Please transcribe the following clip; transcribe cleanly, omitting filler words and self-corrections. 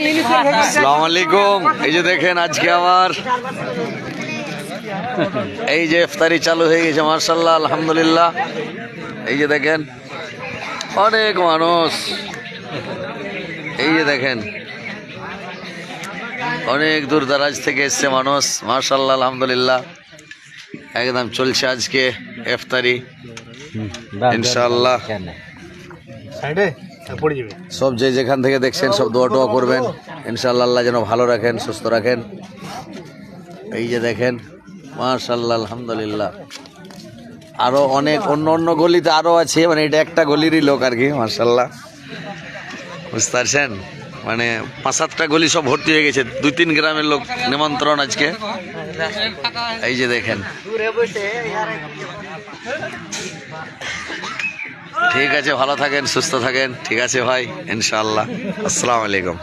আসসালামু আলাইকুম। এই যে দেখেন আজকে আমার এই যে ইফতারি চালু হয়ে গেছে, মাশাআল্লাহ, আলহামদুলিল্লাহ। এই যে দেখেন অনেক মানুষ, এই যে দেখেন অনেক দূর দারাজ থেকে এসছে মানুষ, মাশাআল্লাহ, আলহামদুলিল্লাহ। একদম চলছে আজকে ইফতারি ইনশাআল্লাহ। সব যে যেখান থেকে দেখছেন সব দোয়া টোয়া করবেন ইনশাআল্লাহ, আল্লাহ যেন ভালো রাখেন, সুস্থ রাখেন। এই যে দেখেন মাশাআল্লাহ, আলহামদুলিল্লাহ। আরো অনেক অন্য অন্য গলিতে আরো আছে, মানে এটা একটা গলিরই লোক আর কি, মাশাআল্লাহ, বুঝতে পারছেন। মানে 5-7টা গলি সব ভর্তি হয়ে গেছে, 2-3 গ্রামের লোক নিমন্ত্রণ আজকে। এই যে দেখেন, ঠিক আছে, ভালো থাকেন, সুস্থ থাকেন, ঠিক আছে ভাই, ইনশাআল্লাহ। আসসালামু আলাইকুম।